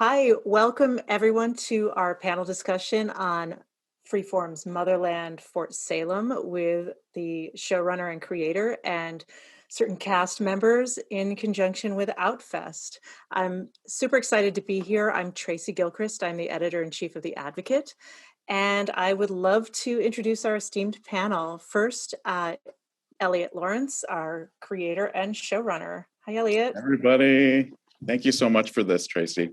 Hi, welcome everyone to our panel discussion on Freeform's Motherland, Fort Salem with the showrunner and creator and certain cast members in conjunction with OutFest. I'm super excited to be here. I'm Tracy Gilchrist. I'm the editor-in-chief of The Advocate, and I would love to introduce our esteemed panel. First, Eliot Laurence, our creator and showrunner. Hi, Eliot. Everybody, thank you so much for this, Tracy.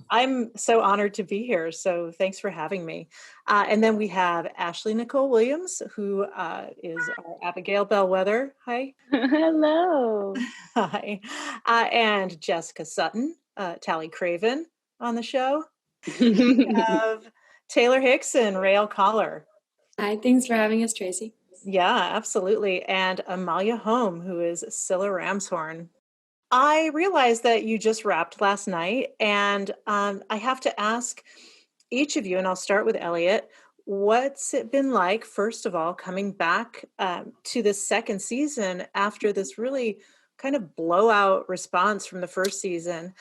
I'm so honored to be here, so thanks for having me. And then we have Ashley Nicole Williams, who is our Abigail Bellwether. Hi. Hello. Hi. And Jessica Sutton, Tally Craven on the show. We have Taylor Hickson, Rail Collar. Hi, thanks for having us, Tracy. Yeah, absolutely. And Amalia Holm, who is Scylla Ramshorn. I realized that you just wrapped last night, and I have to ask each of you, and I'll start with Eliot, what's it been like, first of all, coming back to this second season after this really kind of blowout response from the first season,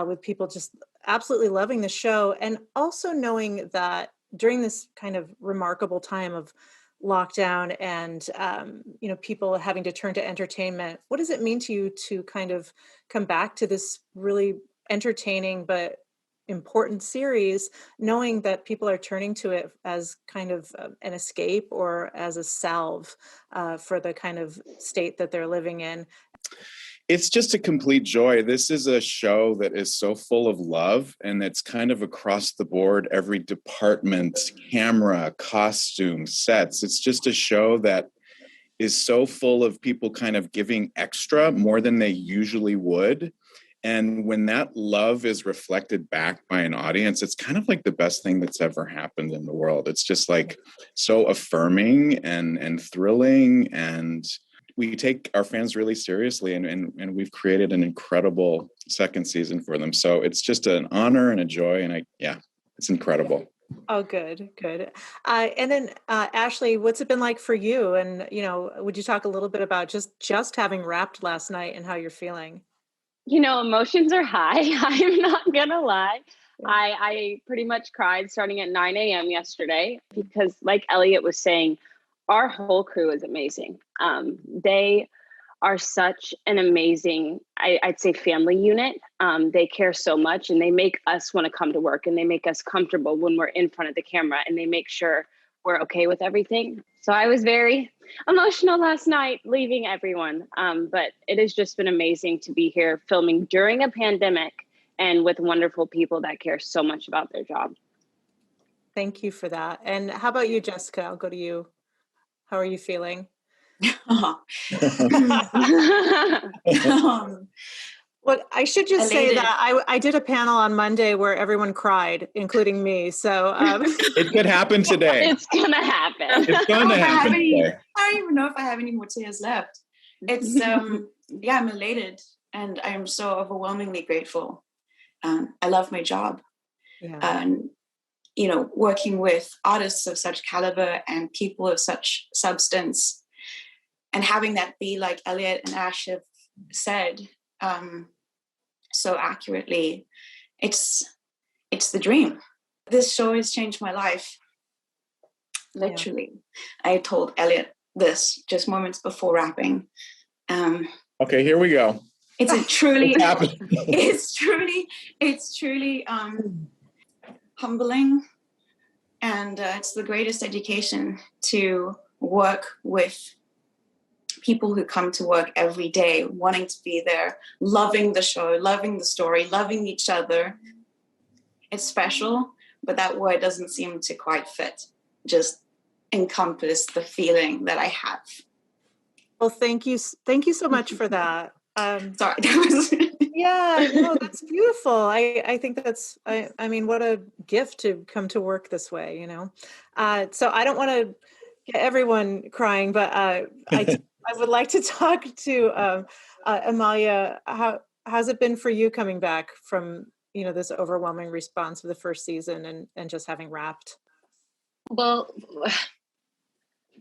with people just absolutely loving the show, and also knowing that during this kind of remarkable time of lockdown and people having to turn to entertainment, what does it mean to you to kind of come back to this really entertaining but important series, knowing that people are turning to it as kind of an escape or as a salve for the kind of state that they're living in? It's just a complete joy. This is a show that is so full of love, and it's kind of across the board, every department, camera, costume, sets. It's just a show that is so full of people kind of giving extra more than they usually would. And when that love is reflected back by an audience, it's kind of like the best thing that's ever happened in the world. It's just like so affirming and thrilling, and we take our fans really seriously, and we've created an incredible second season for them. So it's just an honor and a joy, and it's incredible. Oh, good. And then Ashley, what's it been like for you? And, would you talk a little bit about just having wrapped last night and how you're feeling? Emotions are high. I'm not gonna lie. I pretty much cried starting at 9 a.m. yesterday because, like Eliot was saying, our whole crew is amazing. They are such an amazing, I'd say, family unit. They care so much, and they make us want to come to work, and they make us comfortable when we're in front of the camera, and they make sure we're okay with everything. So I was very emotional last night leaving everyone. But it has just been amazing to be here filming during a pandemic and with wonderful people that care so much about their job. Thank you for that. And how about you, Jessica? I'll go to you. How are you feeling? Well, I should just say that I did a panel on Monday where everyone cried, including me. So it could happen today. It's gonna happen. It's gonna happen today. I don't even know if I have any more tears left. It's I'm elated, and I'm so overwhelmingly grateful. I love my job, and working with artists of such caliber and people of such substance, and having that be, like Eliot and Ash have said so accurately, it's the dream. This show has changed my life, literally. I told Eliot this just moments before wrapping. Okay, here we go. It's truly humbling, and it's the greatest education to work with people who come to work every day, wanting to be there, loving the show, loving the story, loving each other. It's special, but that word doesn't seem to quite fit, just encompass the feeling that I have. Well, thank you so much for that. Sorry, that was... Yeah, no, that's beautiful. I think that's, I mean, what a gift to come to work this way, So I don't want to get everyone crying, but I would like to talk to Amalia. How's it been for you coming back from, this overwhelming response of the first season and just having wrapped? Well,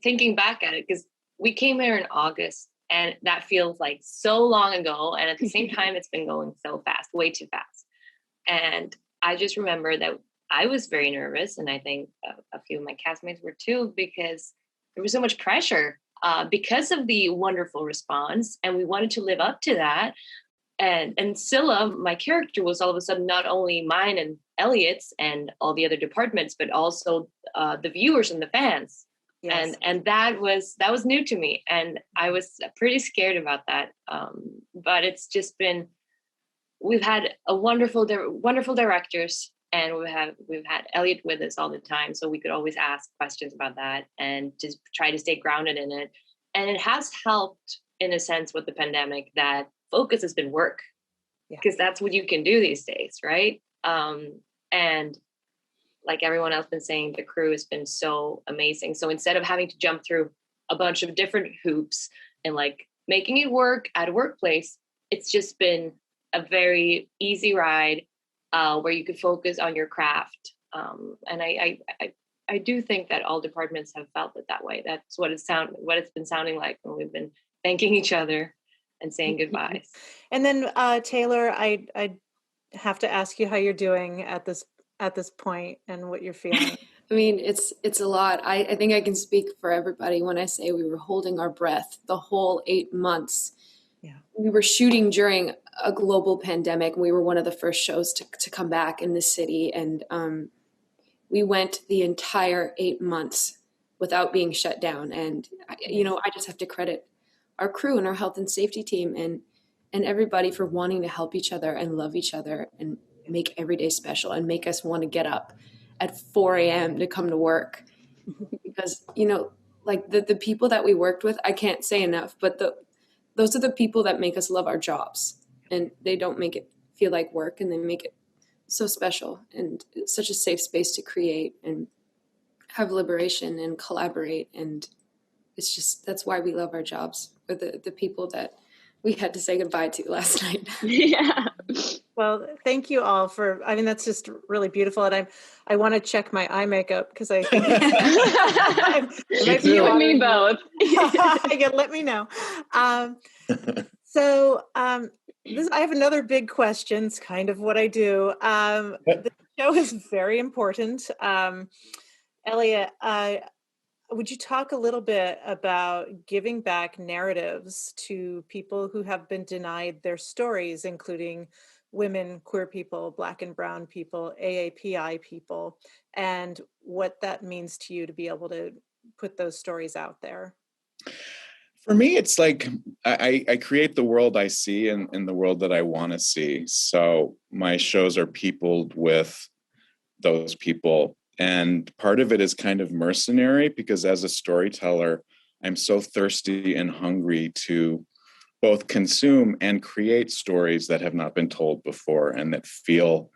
thinking back at it, because we came here in August, and that feels like so long ago. And at the same time, it's been going so fast, way too fast. And I just remember that I was very nervous, and I think a few of my castmates were too, because there was so much pressure because of the wonderful response, and we wanted to live up to that. And Scylla, my character, was all of a sudden not only mine and Eliot's and all the other departments, but also the viewers and the fans. Yes. And that was new to me, and I was pretty scared about that. But it's just been, we've had a wonderful directors, and we've had Eliot with us all the time, so we could always ask questions about that and just try to stay grounded in it. And it has helped in a sense with the pandemic that focus has been work, because that's what you can do these days, right? And like everyone else been saying, the crew has been so amazing. So instead of having to jump through a bunch of different hoops and like making it work at a workplace, it's just been a very easy ride where you could focus on your craft. And I do think that all departments have felt it that way. That's what it's been sounding like when we've been thanking each other and saying goodbyes. And then Taylor, I have to ask you how you're doing at this point and what you're feeling. I mean, it's a lot. I think I can speak for everybody when I say we were holding our breath the whole 8 months. Yeah. We were shooting during a global pandemic. We were one of the first shows to come back in the city. And we went the entire 8 months without being shut down. And, I just have to credit our crew and our health and safety team and everybody for wanting to help each other and love each other and make every day special and make us want to get up at 4 a.m. to come to work. Because, like the people that we worked with, I can't say enough, but those are the people that make us love our jobs, and they don't make it feel like work, and they make it so special and it's such a safe space to create and have liberation and collaborate. And it's just, that's why we love our jobs, or the people that we had to say goodbye to last night. Yeah. Well, thank you all that's just really beautiful. And I want to check my eye makeup because I think you and me both. Let me know. So I have another big question. It's kind of what I do. The show is very important. Eliot, would you talk a little bit about giving back narratives to people who have been denied their stories, including women, queer people, Black and brown people, AAPI people, and what that means to you to be able to put those stories out there? For me, it's like I create the world I see and the world that I want to see. So my shows are peopled with those people. And part of it is kind of mercenary, because as a storyteller, I'm so thirsty and hungry to both consume and create stories that have not been told before and that feel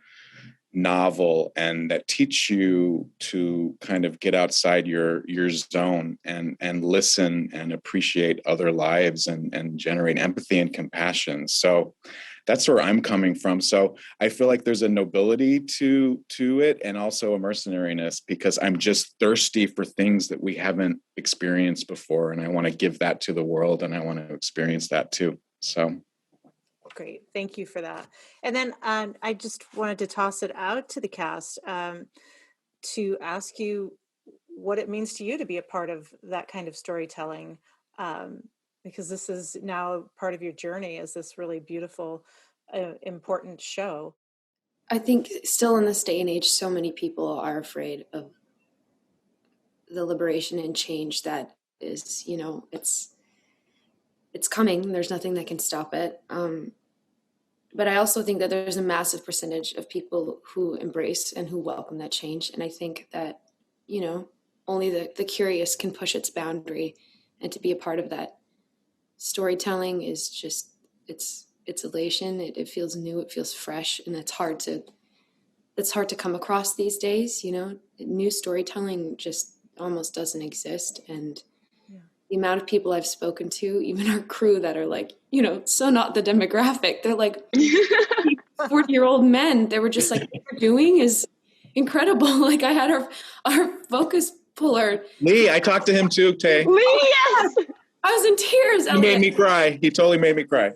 novel and that teach you to kind of get outside your zone and listen and appreciate other lives and generate empathy and compassion. So that's where I'm coming from. So I feel like there's a nobility to it and also a mercenariness, because I'm just thirsty for things that we haven't experienced before. And I want to give that to the world, and I want to experience that too. So. Great. Thank you for that. And then I just wanted to toss it out to the cast to ask you what it means to you to be a part of that kind of storytelling, because this is now part of your journey as this really beautiful, important show. I think still in this day and age, so many people are afraid of the liberation and change that is, it's coming. There's nothing that can stop it. But I also think that there's a massive percentage of people who embrace and who welcome that change. And I think that, only the curious can push its boundary, and to be a part of that storytelling is just, it's elation. It feels new, it feels fresh, and it's hard to come across these days. New storytelling just almost doesn't exist. And the amount of people I've spoken to, even our crew, that are like, so not the demographic. They're like 40-year-old men. They were just like, what you're doing is incredible. Like, I had our focus puller. Lee, I talked to him too, Tay. Lee, yes! I was in tears. He made me cry. He totally made me cry.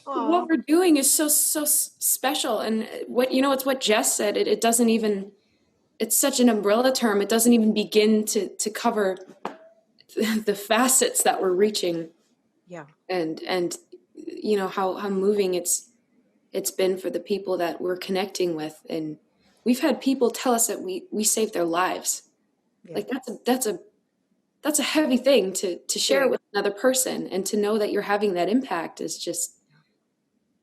what we're doing is so special. And it's what Jess said. It doesn't even, it's such an umbrella term. It doesn't even begin to cover the facets that we're reaching. Yeah. And how moving it's been for the people that we're connecting with. And we've had people tell us that we saved their lives. Yeah. Like that's a heavy thing to share it with another person, and to know that you're having that impact is just,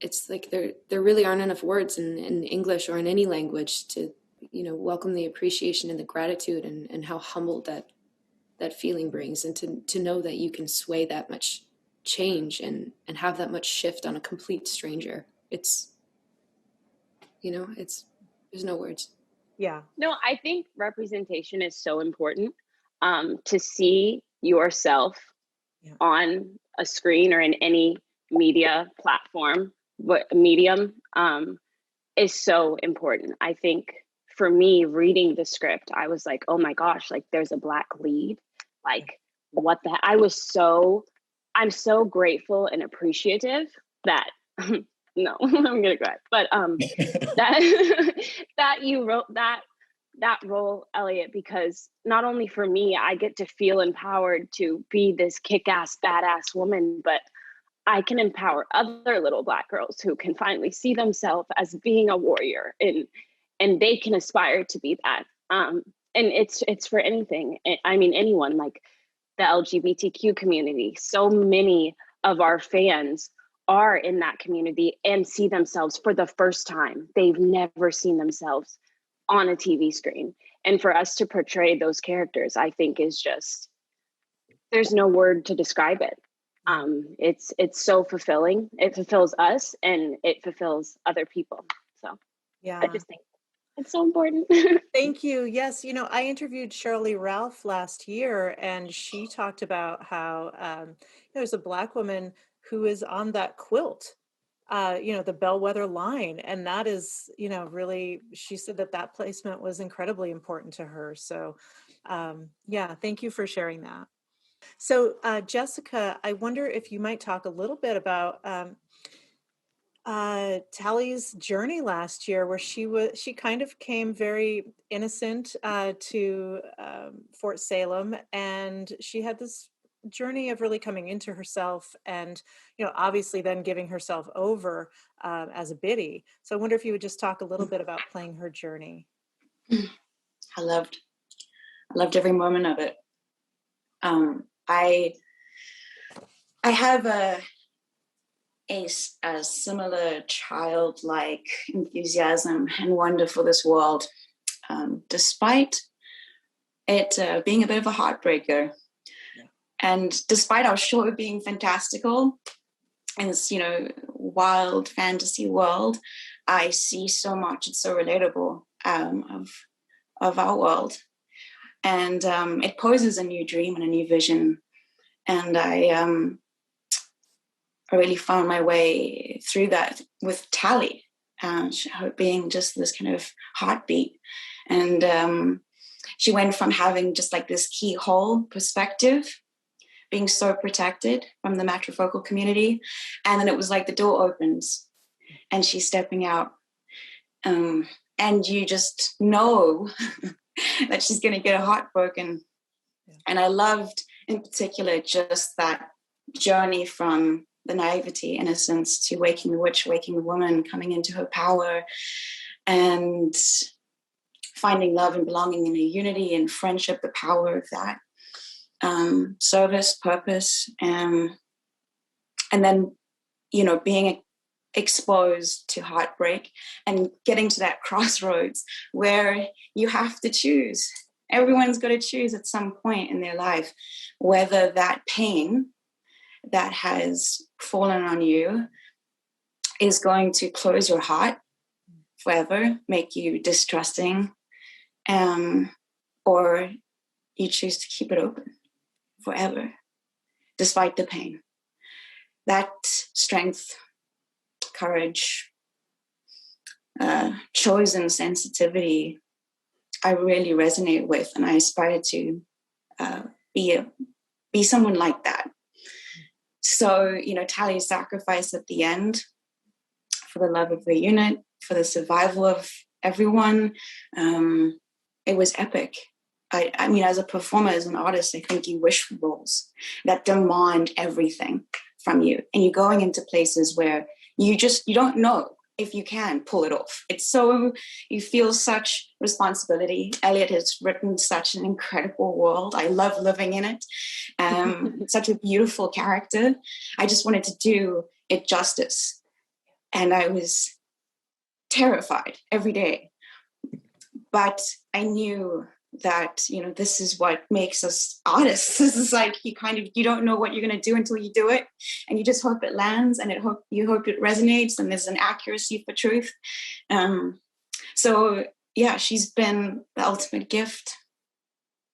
it's like there really aren't enough words in English or in any language to, welcome the appreciation and the gratitude and how humbled that feeling brings, and to know that you can sway that much change and have that much shift on a complete stranger. It's, there's no words. Yeah. No, I think representation is so important. To see yourself on a screen or in any media platform, medium, is so important. I think for me, reading the script, I was like, oh my gosh, like there's a Black lead. Like what the, I'm so grateful and appreciative that, no, I'm gonna cry, but that you wrote that role, Eliot, because not only for me, I get to feel empowered to be this kick-ass, badass woman, but I can empower other little Black girls who can finally see themselves as being a warrior, and they can aspire to be that. And it's for anything. I mean, anyone, like the LGBTQ community. So many of our fans are in that community and see themselves for the first time. They've never seen themselves on a TV screen. And for us to portray those characters, I think is just, there's no word to describe it. It's so fulfilling. It fulfills us and it fulfills other people. So yeah, I just think it's so important. Thank you. Yes. I interviewed Shirley Ralph last year, and she talked about how there's a Black woman who is on that quilt, the bellwether line. And that is, really, she said that placement was incredibly important to her. So thank you for sharing that. So Jessica, I wonder if you might talk a little bit about Tally's journey last year, where she kind of came very innocent to Fort Salem, and she had this journey of really coming into herself, and obviously then giving herself over as a biddy. So I wonder if you would just talk a little bit about playing her journey. I loved every moment of it. I have a similar childlike enthusiasm and wonder for this world, despite it being a bit of a heartbreaker. And despite our show being fantastical and this, wild fantasy world, I see so much. It's so relatable of our world, and it poses a new dream and a new vision. And I really found my way through that with Tally, being just this kind of heartbeat. And she went from having just like this keyhole perspective, being so protected from the matrifocal community, and then it was like the door opens and she's stepping out, and you just know that she's going to get her heart broken. And I loved in particular just that journey from the naivety, innocence, to waking the witch, waking the woman, coming into her power, and finding love and belonging in a unity and friendship, the power of that. Service, purpose, and then, being exposed to heartbreak and getting to that crossroads where you have to choose. Everyone's got to choose at some point in their life whether that pain that has fallen on you is going to close your heart forever, make you distrusting, or you choose to keep it open forever, despite the pain. That strength, courage, chosen sensitivity, I really resonate with, and I aspire to be someone like that. So, Tally's sacrifice at the end for the love of the unit, for the survival of everyone. It was epic. I mean, as a performer, as an artist, I think you wish for roles that demand everything from you. And you're going into places where you don't know if you can pull it off. You feel such responsibility. Eliot has written such an incredible world. I love living in it. Such a beautiful character. I just wanted to do it justice. And I was terrified every day. But I knew that, this is what makes us artists. This is like, you don't know what you're going to do until you do it. And you just hope it lands, and you hope it resonates, and there's an accuracy for truth. So yeah, she's been the ultimate gift.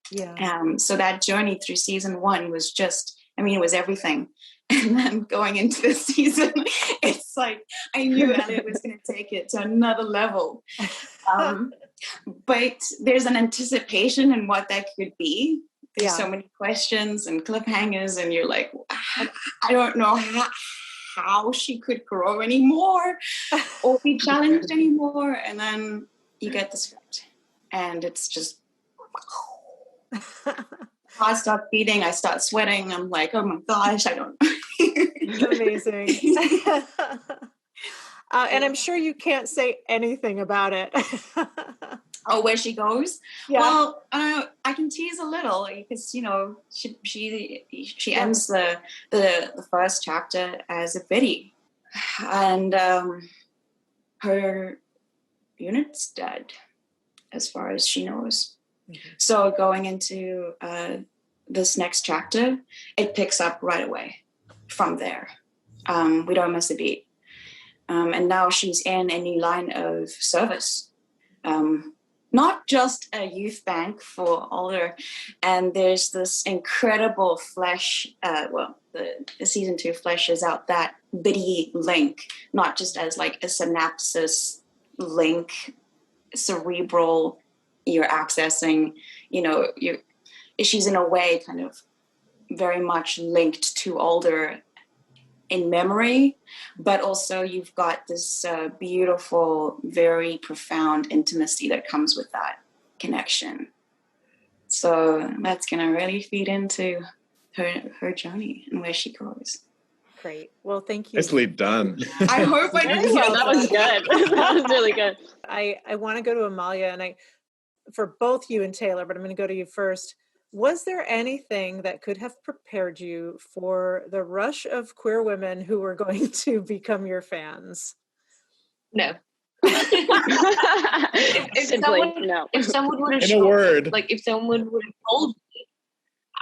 Yeah. So that journey through season 1 was it was everything. And then going into this season, it's like, I knew Eliot was going to take it to another level. But there's an anticipation in what that could be. There's so many questions and cliffhangers, and you're like, I don't know how she could grow anymore or be challenged anymore. And then you get the script, and it's just, I start beating, I start sweating. I'm like, oh my gosh, I don't. Amazing. And I'm sure you can't say anything about it. Oh, where she goes? Yeah. Well, I can tease a little, because she ends the first chapter as a biddy, and her unit's dead, as far as she knows. Mm-hmm. So going into this next chapter, it picks up right away from there. We don't miss a beat. And now she's in a new line of service. Not just a youth bank for older. And there's this incredible the season 2 fleshes out that biddy link, not just as like a synapses link, cerebral, you're accessing, she's in a way kind of very much linked to older in memory, but also you've got this beautiful, very profound intimacy that comes with that connection. So that's going to really feed into her journey and where she goes. Great. Well, thank you. Nicely done. I hope I did. Well, that was good. That was really good. I want to go to Amalia, and for both you and Taylor, but I'm going to go to you first. Was there anything that could have prepared you for the rush of queer women who were going to become your fans? No. No. If someone would have if someone would have told me,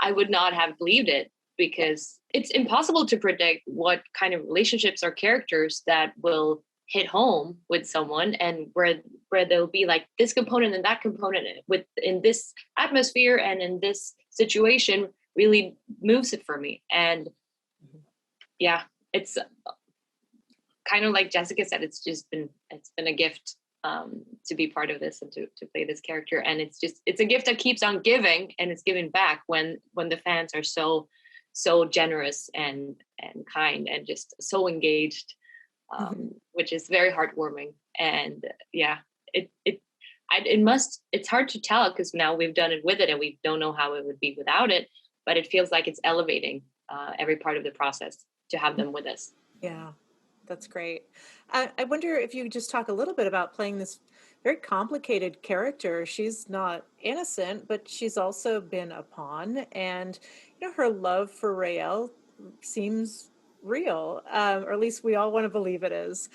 I would not have believed it, because it's impossible to predict what kind of relationships or characters that will hit home with someone, and where there'll be like this component and that component in this atmosphere and in this situation really moves it for me. And yeah, it's kind of like Jessica said, it's been a gift to be part of this and to play this character. And it's a gift that keeps on giving, and it's giving back when the fans are so generous and kind and just so engaged. Which is very heartwarming. And yeah, it's hard to tell, because now we've done it with it and we don't know how it would be without it, but it feels like it's elevating every part of the process to have them with us. Yeah, that's great. I wonder if you could just talk a little bit about playing this very complicated character. She's not innocent, but she's also been a pawn, and her love for Rael seems real, or at least we all want to believe it is.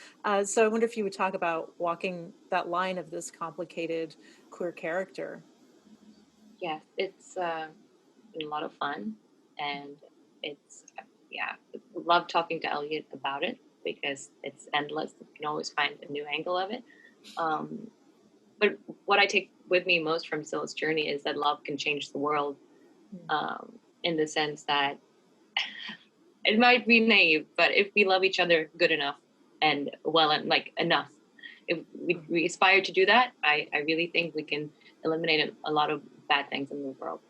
So I wonder if you would talk about walking that line of this complicated queer character. Yes, it's been a lot of fun, and love talking to Eliot about it, because it's endless. You can always find a new angle of it. But what I take with me most from Scylla's journey is that love can change the world, in the sense that it might be naive, but if we love each other good enough and well, and like enough, if we aspire to do that, I really think we can eliminate a lot of bad things in the world,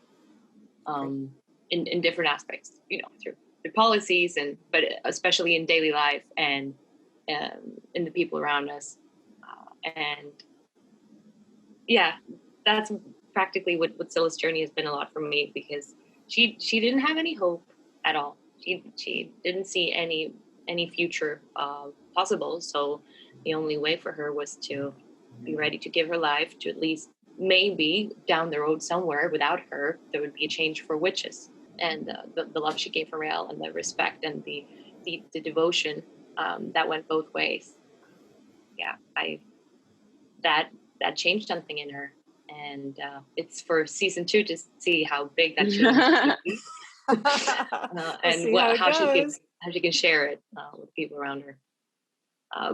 in different aspects, through policies, but especially in daily life. And in the people around us. And yeah, that's practically what Scylla's journey has been a lot for me, because she didn't have any hope at all. She didn't see any future possible. So the only way for her was to be ready to give her life to, at least maybe down the road somewhere without her, there would be a change for witches. And the love she gave for Rael, and the respect and the devotion that went both ways. Yeah, that changed something in her, and it's for season 2 to see how big that change is, and how she can share it with people around her.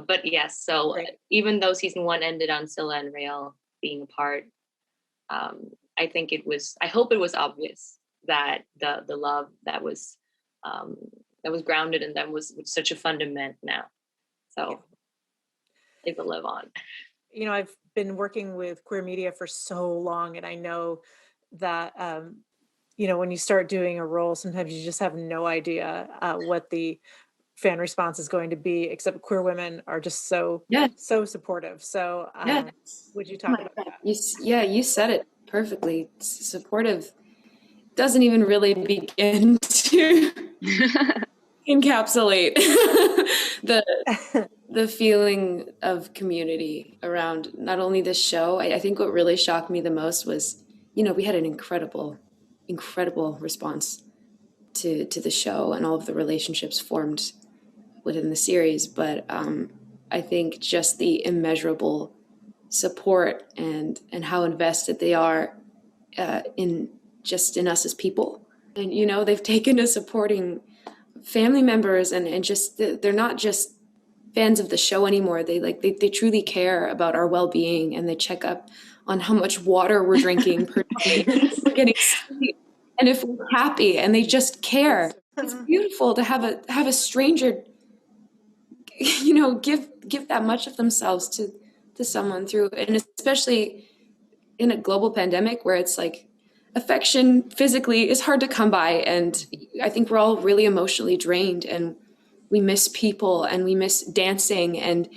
But yes, so even though season 1 ended on Scylla and Rael being apart, I hope it was obvious that the love that was grounded in them was such a fundament now. So it will live on. You know, I've been working with queer media for so long, and I know that, you know, when you start doing a role, sometimes you just have no idea what the fan response is going to be, except queer women are just so supportive. So would you talk about that? You said it perfectly. Supportive doesn't even really begin to encapsulate the feeling of community around not only this show. I think what really shocked me the most was, you know, we had an incredible response to the show and all of the relationships formed within the series. But I think just the immeasurable support and how invested they are in us as people. And, you know, they've taken to supporting family members and just, they're not just fans of the show anymore. They truly care about our well-being, and they check up on how much water we're drinking per day, we're getting sleep, and if we're happy, and they just care. It's beautiful to have a stranger, you know, give that much of themselves to someone through, and especially in a global pandemic where it's like affection physically is hard to come by. And I think we're all really emotionally drained, and we miss people, and we miss dancing and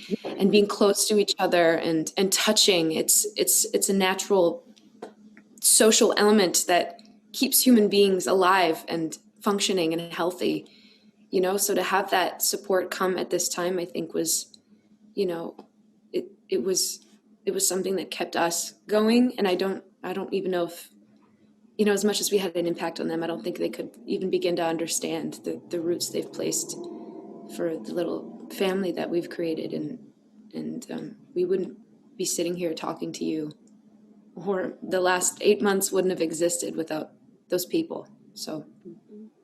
being close to each other and touching. It's a natural social element that keeps human beings alive and functioning and healthy, you know. So to have that support come at this time, I think was, you know, it was something that kept us going. And I don't even know if, you know, as much as we had an impact on them, I don't think they could even begin to understand the roots they've placed for the little family that we've created. And we wouldn't be sitting here talking to you, or the last 8 months wouldn't have existed without those people. So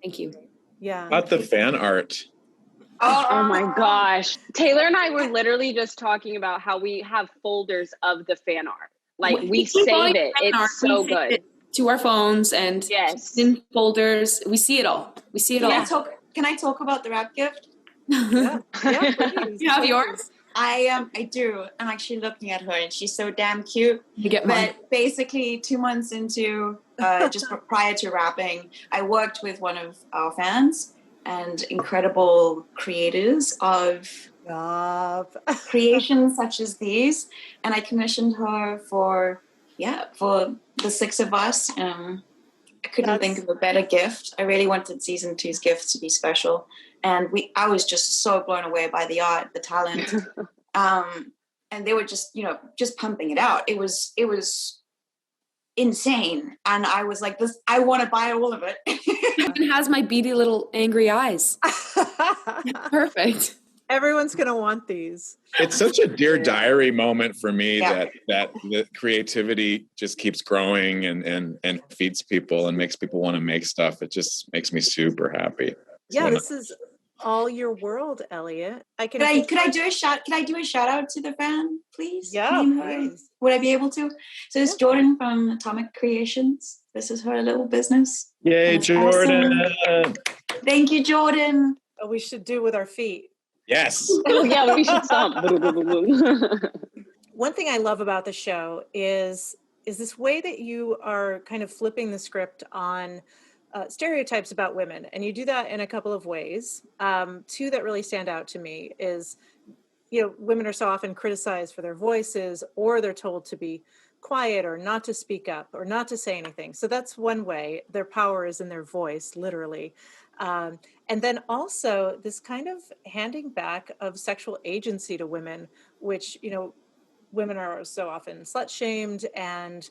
thank you. Yeah. About the fan art. Oh my gosh. Taylor and I were literally just talking about how we have folders of the fan art. Like, we save it. It's so good. To our phones and in folders. We see it all. Can I talk about the wrap gift? Yeah, please. You have yours? I do. I'm actually looking at her, and she's so damn cute. You get mine. But basically 2 months into, just prior to wrapping, I worked with one of our fans and incredible creators of creations such as these. And I commissioned her for the 6 of us. I couldn't think of a better gift. I really wanted season 2's gift to be special. And I was just so blown away by the art, the talent. And they were just pumping it out. It was insane. And I was like, I want to buy all of it. It has my beady little angry eyes. Perfect. Everyone's going to want these. It's such a Dear Diary moment for me that the creativity just keeps growing and feeds people and makes people want to make stuff. It just makes me super happy. This is all your world, Eliot. Could I do a shout out to the fan, please? Yeah, please. Would I be able to? So it's Jordan from Atomic Creations. This is her little business. Yay, Jordan! Awesome. Thank you, Jordan. Oh, we should do with our feet. Yes. Yeah, we should stop. One thing I love about the show is this way that you are kind of flipping the script on stereotypes about women. And you do that in a couple of ways. 2 that really stand out to me is women are so often criticized for their voices, or they're told to be quiet or not to speak up or not to say anything. So that's one way. Their power is in their voice, literally. And then also this kind of handing back of sexual agency to women, which, women are so often slut shamed, and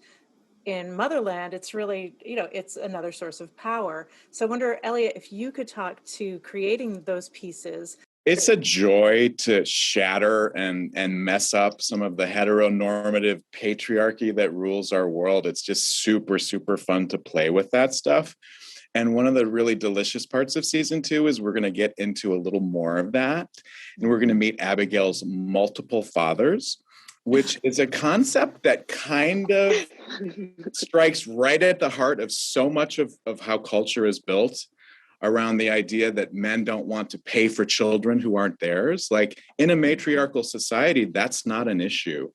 in Motherland, it's really, it's another source of power. So I wonder, Eliot, if you could talk to creating those pieces. It's a joy to shatter and mess up some of the heteronormative patriarchy that rules our world. It's just super, super fun to play with that stuff. And one of the really delicious parts of season 2 is we're going to get into a little more of that. And we're going to meet Abigail's multiple fathers, which is a concept that kind of strikes right at the heart of so much of how culture is built around the idea that men don't want to pay for children who aren't theirs. Like in a matriarchal society, that's not an issue.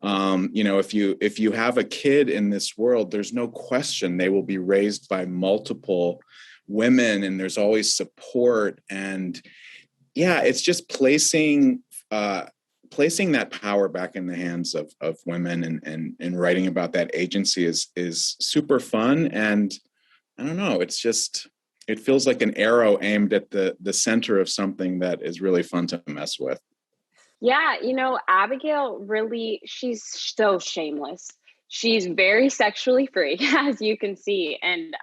If you have a kid in this world, there's no question they will be raised by multiple women, and there's always support. And yeah, it's just placing that power back in the hands of women, and writing about that agency is super fun. And I don't know, it feels like an arrow aimed at the center of something that is really fun to mess with. Yeah, Abigail really, she's so shameless. She's very sexually free, as you can see. And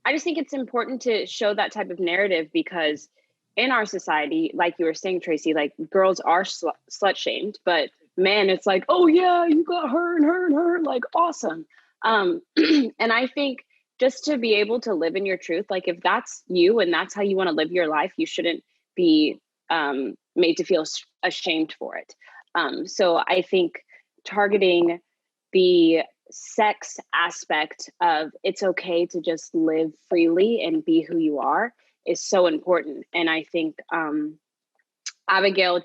I just think it's important to show that type of narrative, because in our society, like you were saying, Tracy, like girls are slut shamed, but men, it's like, oh yeah, you got her and her and her, like awesome. And I think just to be able to live in your truth, like if that's you and that's how you want to live your life, you shouldn't be made to feel ashamed for it. So I think targeting the sex aspect of it's okay to just live freely and be who you are is so important. And I think Abigail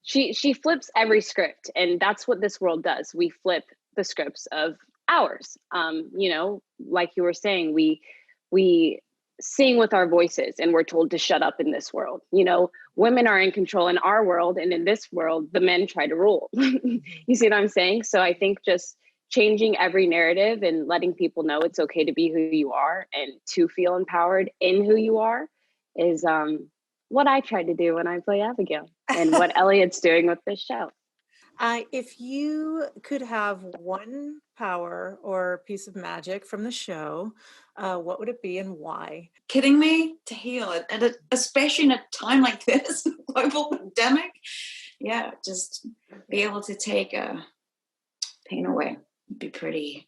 she flips every script, and that's what this world does. We flip the scripts of ours. Like you were saying, we sing with our voices, and we're told to shut up in this world. Women are in control in our world, and in this world, the men try to rule. You see what I'm saying? So I think just changing every narrative and letting people know it's okay to be who you are and to feel empowered in who you are is what I try to do when I play Abigail, and what Eliot's doing with this show. If you could have one power or piece of magic from the show, what would it be and why? Kidding me? To heal it, and especially in a time like this, global pandemic. Yeah, just be able to take pain away would be pretty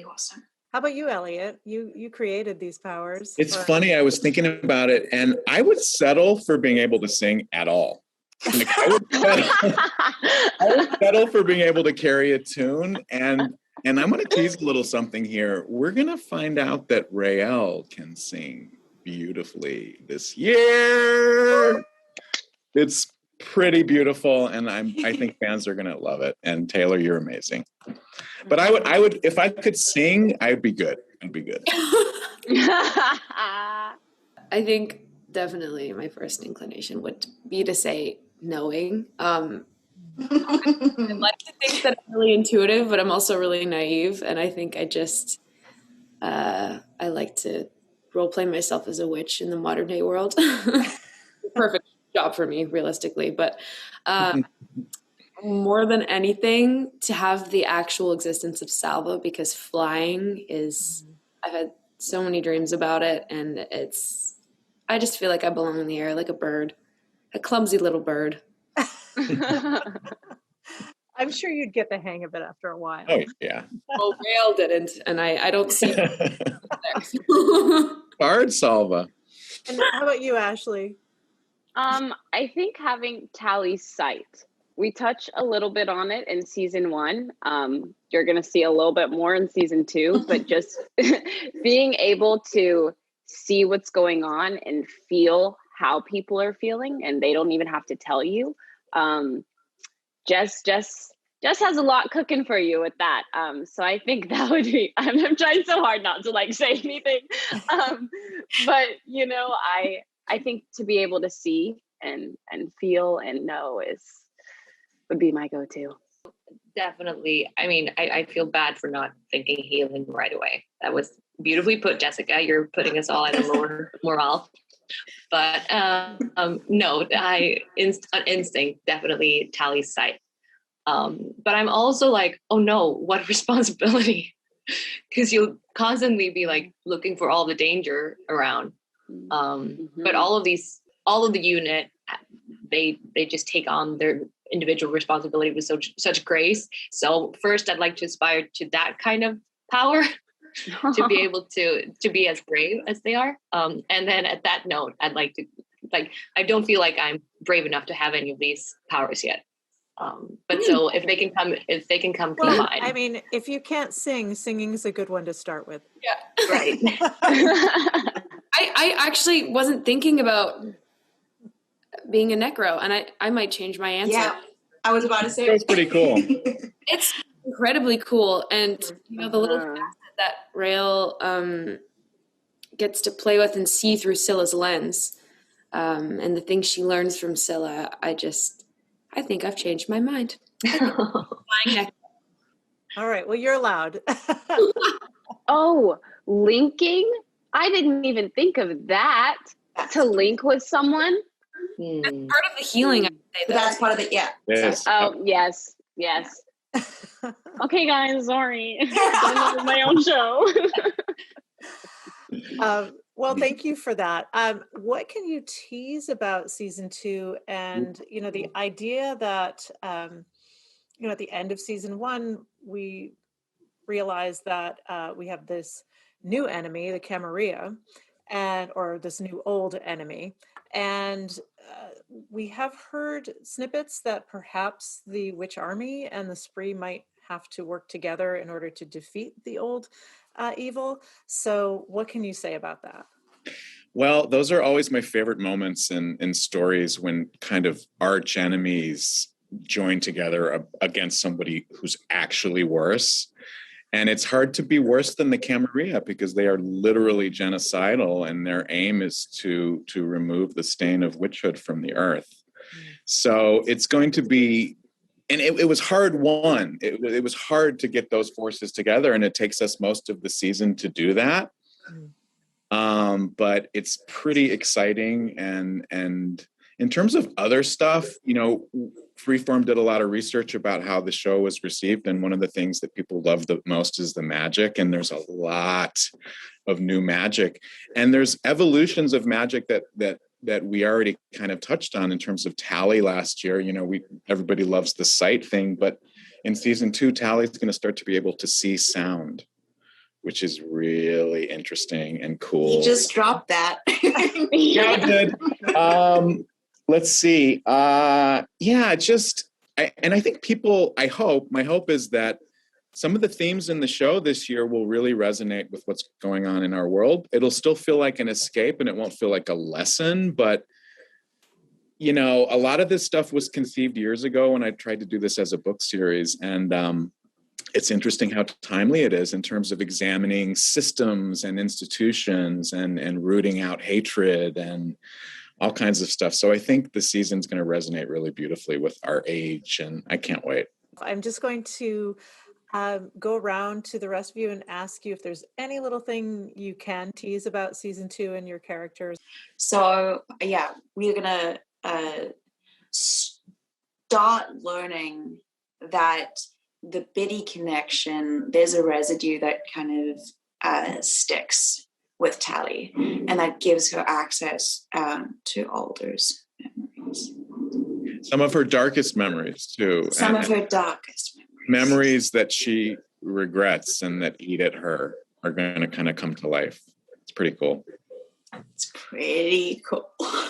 awesome. How about you, Eliot? You created these powers. It's funny. I was thinking about it, and I would settle for being able to sing at all. Like, I would settle for being able to carry a tune. And I'm going to tease a little something here. We're going to find out that Rael can sing beautifully this year. It's pretty beautiful, and I think fans are going to love it. And Taylor, you're amazing. But I would, if I could sing, I'd be good. I'd be good. I think definitely my first inclination would be to say knowing. I like to think that I'm really intuitive, but I'm also really naive. And I think I like to role play myself as a witch in the modern day world. Perfect job for me, realistically. But more than anything, to have the actual existence of Salva, because flying is, I've had so many dreams about it, and I just feel like I belong in the air like a bird, a clumsy little bird. I'm sure you'd get the hang of it after a while. Oh, yeah. Well, Rael didn't, and I don't see it. Bard Salva. And how about you, Ashley? I think having Tally's sight. We touch a little bit on it in season 1. You're going to see a little bit more in season 2, but just being able to see what's going on and feel how people are feeling, and they don't even have to tell you. Just has a lot cooking for you with that. So I think that would be, I'm trying so hard not to like say anything. But I think to be able to see and feel and know would be my go-to. Definitely. I mean, I feel bad for not thinking healing right away. That was beautifully put, Jessica. You're putting us all at a lower morale. But no, on instinct, definitely Tally's side. But I'm also like, oh no, what responsibility? Because you'll constantly be like looking for all the danger around. But all of the unit, they just take on their individual responsibility with such grace. So first, I'd like to aspire to that kind of power. To be able to be as brave as they are. And then at that note, I'd like to, I don't feel like I'm brave enough to have any of these powers yet. But so if they can come combined. I mean, if you can't sing, singing's a good one to start with. Yeah. Right. I actually wasn't thinking about being a necro, and I might change my answer. Yeah, I was about to say. That's pretty cool. It's incredibly cool. And, the little facet that Rael gets to play with and see through Scylla's lens, and the things she learns from Scylla, I think I've changed my mind. All right, well, you're allowed. Oh, linking? I didn't even think of that. To link with someone? That's part of the healing, I would say. That's part of it, yeah. Yes. Oh, yes. Okay, guys, sorry. I love my own show. Well, thank you for that. What can you tease about season 2? And, the idea that, at the end of season 1, we realized that we have this new enemy, the Camarilla, or this new old enemy. And we have heard snippets that perhaps the Witch Army and the Spree might have to work together in order to defeat the old evil. So what can you say about that? Well, those are always my favorite moments in stories, when kind of arch enemies join together against somebody who's actually worse. And it's hard to be worse than the Camarilla, because they are literally genocidal, and their aim is to remove the stain of witchhood from the earth. So it's going to be, and it was hard won. It was hard to get those forces together, and it takes us most of the season to do that. But it's pretty exciting. And in terms of other stuff, Freeform did a lot of research about how the show was received, and one of the things that people love the most is the magic, and there's a lot of new magic, and there's evolutions of magic that we already kind of touched on in terms of Tally last year. Everybody loves the sight thing, but in season 2, Tally's going to start to be able to see sound, which is really interesting and cool. He just dropped that. Yeah, I did. Let's see. And I think my hope is that some of the themes in the show this year will really resonate with what's going on in our world. It'll still feel like an escape, and it won't feel like a lesson, but a lot of this stuff was conceived years ago when I tried to do this as a book series. And it's interesting how timely it is in terms of examining systems and institutions and rooting out hatred and all kinds of stuff. So I think the season's going to resonate really beautifully with our age, and I can't wait. I'm just going to go around to the rest of you and ask you if there's any little thing you can tease about season 2 and your characters. So, yeah, we're going to start learning that the Biddy connection, there's a residue that kind of sticks with Tally, and that gives her access to Alder's memories. Some of her darkest memories, too. Some of her darkest memories. Memories that she regrets and that eat at her are going to kind of come to life. It's pretty cool. It's pretty cool.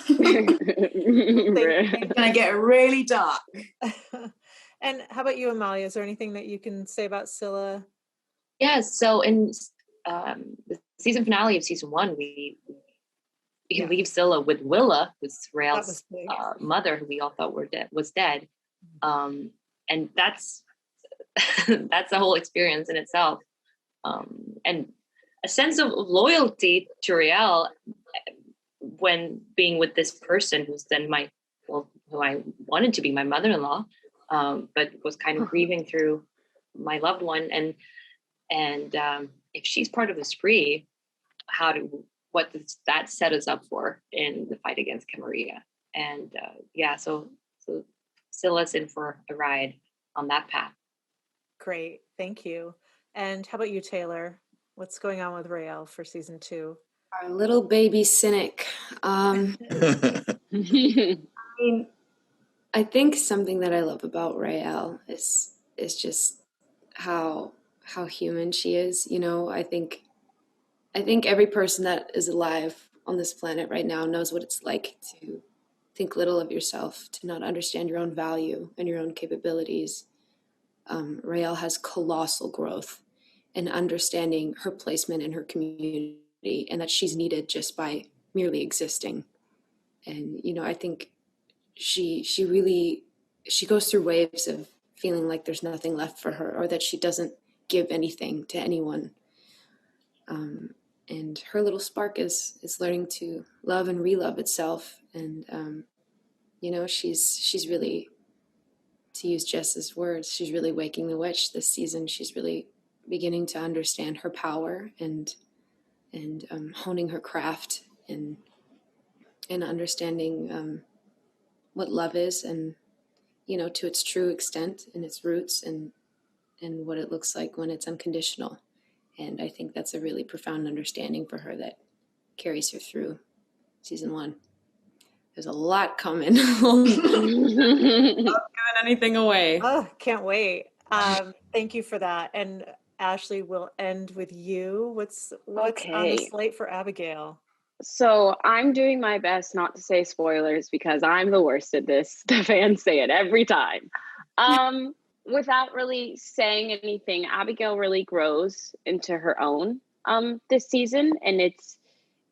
It's going to get really dark. And how about you, Amalia? Is there anything that you can say about Scylla? Yes. So in the season finale of season 1, we leave Scylla with Willa, who's Rael's mother, who we all thought was dead. And that's that's a whole experience in itself. And a sense of loyalty to Rael when being with this person who's then my well, who I wanted to be my mother-in-law, but was kind of grieving through my loved one. And if she's part of the spree, what does that set us up for in the fight against Camarilla? And so Scylla's in for a ride on that path. Great, thank you. And how about you, Taylor? What's going on with Raelle for season 2? Our little baby cynic. I mean, I think something that I love about Raelle is just how human she is. You know, I think every person that is alive on this planet right now knows what it's like to think little of yourself, to not understand your own value and your own capabilities. Raelle has colossal growth in understanding her placement in her community and that she's needed just by merely existing. And, you know, I think she goes through waves of feeling like there's nothing left for her, or that she doesn't give anything to anyone. And her little spark is learning to love and re-love itself. And, you know, she's really, to use Jess's words, she's really waking the witch this season. She's really beginning to understand her power and honing her craft and understanding what love is, and, you know, to its true extent and its roots, and what it looks like when it's unconditional. And I think that's a really profound understanding for her that carries her through season 1. There's a lot coming. Not giving anything away. Oh, can't wait. Thank you for that. And Ashley, we'll end with you. What's on the slate for Abigail? So I'm doing my best not to say spoilers because I'm the worst at this. The fans say it every time. Without really saying anything, Abigail really grows into her own this season, and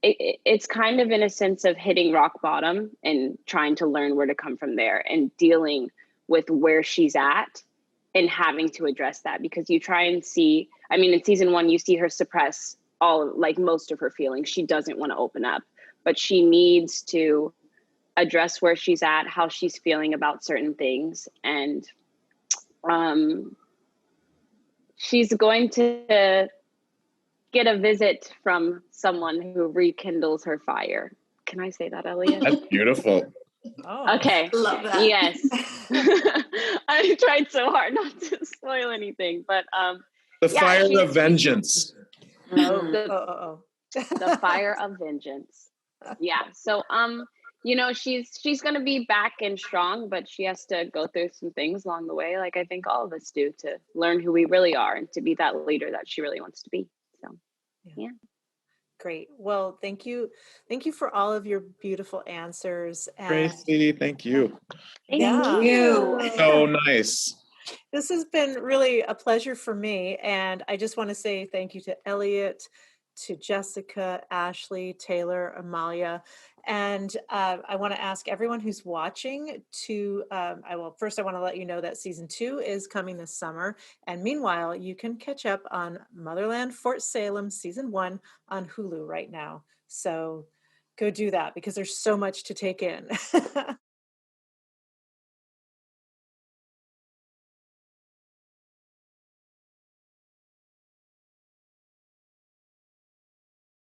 it's kind of in a sense of hitting rock bottom and trying to learn where to come from there, and dealing with where she's at and having to address that, because you try and see, I mean, in season 1, you see her suppress most of her feelings. She doesn't want to open up, but she needs to address where she's at, how she's feeling about certain things. And she's going to get a visit from someone who rekindles her fire. Can I say that, Eliot? That's beautiful. Oh, okay. Love that. Yes. I tried so hard not to spoil anything, but the fire of vengeance. The fire of vengeance. Yeah. So you know, she's gonna be back and strong, but she has to go through some things along the way, like I think all of us do, to learn who we really are and to be that leader that she really wants to be. So yeah. Great. Well, thank you for all of your beautiful answers. Tracy, thank you. Thank you. So nice. This has been really a pleasure for me, and I just want to say thank you to Eliot, to Jessica, Ashley, Taylor, Amalia, and I want to ask everyone who's watching to, first I want to let you know that season 2 is coming this summer, and meanwhile you can catch up on Motherland Fort Salem season 1 on Hulu right now. So go do that because there's so much to take in.